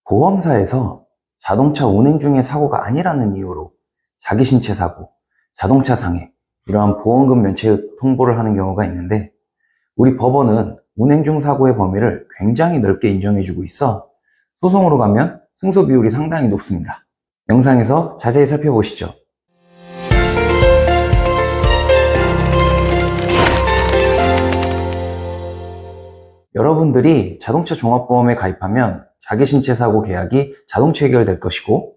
보험사에서 자동차 운행 중에 사고가 아니라는 이유로 자기 신체 사고, 자동차 상해, 이러한 보험금 면책 통보를 하는 경우가 있는데, 우리 법원은 운행 중 사고의 범위를 굉장히 넓게 인정해주고 있어 소송으로 가면 승소 비율이 상당히 높습니다. 영상에서 자세히 살펴보시죠. 여러분들이 자동차 종합보험에 가입하면 자기 신체 사고 계약이 자동 체결될 것이고,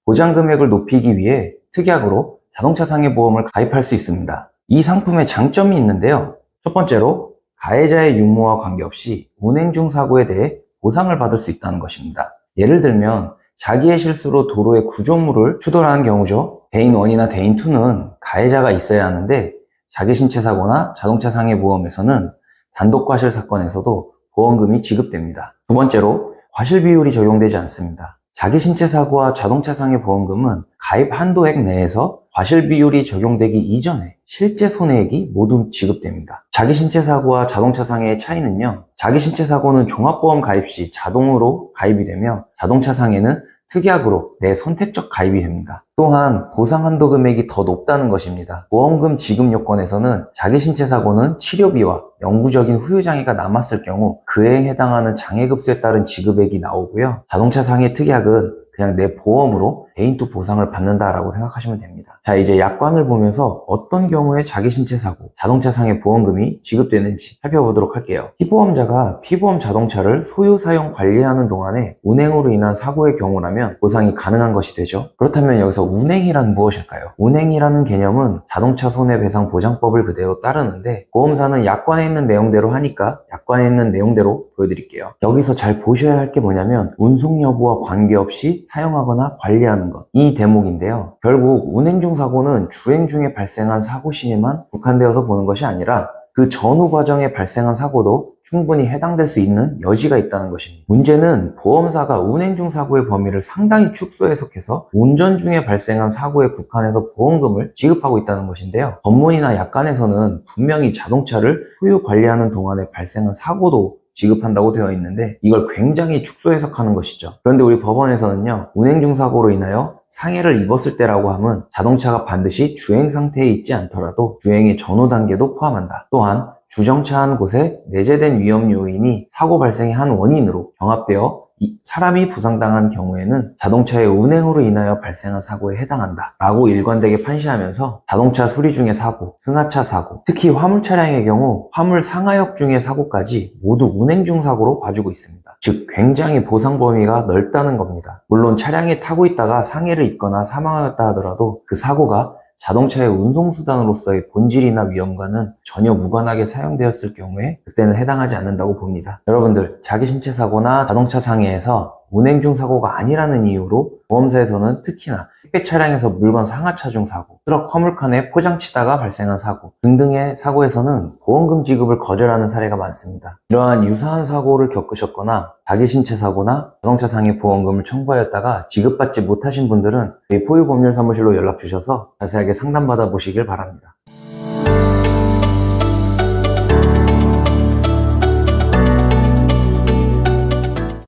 보장 금액을 높이기 위해 특약으로 자동차 상해 보험을 가입할 수 있습니다. 이 상품의 장점이 있는데요. 첫 번째로 가해자의 유무와 관계없이 운행 중 사고에 대해 보상을 받을 수 있다는 것입니다. 예를 들면 자기의 실수로 도로에 구조물을 추돌하는 경우죠. 대인 1이나 대인 2는 가해자가 있어야 하는데, 자기 신체 사고나 자동차 상해 보험에서는 단독 과실 사건에서도 보험금이 지급됩니다. 두 번째로 과실 비율이 적용되지 않습니다. 자기 신체 사고와 자동차 상해 보험금은 가입 한도액 내에서 과실 비율이 적용되기 이전에 실제 손해액이 모두 지급됩니다. 자기 신체 사고와 자동차 상해의 차이는요, 자기 신체 사고는 종합보험 가입 시 자동으로 가입이 되며, 자동차 상해는 특약으로 내 선택적 가입이 됩니다. 또한 보상 한도 금액이 더 높다는 것입니다. 보험금 지급 요건에서는 자기 신체 사고는 치료비와 영구적인 후유장애가 남았을 경우 그에 해당하는 장애급수에 따른 지급액이 나오고요. 자동차 상해 특약은 그냥 내 보험으로 대인2 보상을 받는다라고 생각하시면 됩니다. 자, 이제 약관을 보면서 어떤 경우에 자기 신체 사고, 자동차 상해 보험금이 지급되는지 살펴보도록 할게요. 피보험자가 피보험 자동차를 소유, 사용, 관리하는 동안에 운행으로 인한 사고의 경우라면 보상이 가능한 것이 되죠. 그렇다면 여기서 운행이란 무엇일까요? 운행이라는 개념은 자동차 손해배상 보장법을 그대로 따르는데, 보험사는 약관에 있는 내용대로 하니까 약관에 있는 내용대로 보여드릴게요. 여기서 잘 보셔야 할 게 뭐냐면 운송 여부와 관계없이 사용하거나 관리하는 것, 이 대목인데요. 결국 운행 중 사고는 주행 중에 발생한 사고 시에만 국한되어서 보는 것이 아니라 그 전후 과정에 발생한 사고도 충분히 해당될 수 있는 여지가 있다는 것입니다. 문제는 보험사가 운행 중 사고의 범위를 상당히 축소 해석해서 운전 중에 발생한 사고에 국한해서 보험금을 지급하고 있다는 것인데요. 법문이나 약관에서는 분명히 자동차를 소유 관리하는 동안에 발생한 사고도 지급한다고 되어 있는데, 이걸 굉장히 축소 해석하는 것이죠. 그런데 우리 법원에서는요, 운행 중 사고로 인하여 상해를 입었을 때라고 함은 자동차가 반드시 주행 상태에 있지 않더라도 주행의 전후 단계도 포함한다. 또한 주정차한 곳에 내재된 위험 요인이 사고 발생의 한 원인으로 경합되어 사람이 부상당한 경우에는 자동차의 운행으로 인하여 발생한 사고에 해당한다 라고 일관되게 판시하면서 자동차 수리 중의 사고, 승하차 사고, 특히 화물 차량의 경우 화물 상하역 중의 사고까지 모두 운행 중 사고로 봐주고 있습니다. 즉 굉장히 보상 범위가 넓다는 겁니다. 물론 차량에 타고 있다가 상해를 입거나 사망하였다 하더라도 그 사고가 자동차의 운송수단으로서의 본질이나 위험과는 전혀 무관하게 사용되었을 경우에 그때는 해당하지 않는다고 봅니다. 여러분들, 자기 신체 사고나 자동차 상해에서 운행 중 사고가 아니라는 이유로 보험사에서는 특히나 택배 차량에서 물건 상하차 중 사고, 트럭 화물칸에 포장치다가 발생한 사고 등등의 사고에서는 보험금 지급을 거절하는 사례가 많습니다. 이러한 유사한 사고를 겪으셨거나 자기 신체 사고나 자동차 상해 보험금을 청구하였다가 지급받지 못하신 분들은 저희 포유법률사무실로 연락 주셔서 자세하게 상담받아 보시길 바랍니다.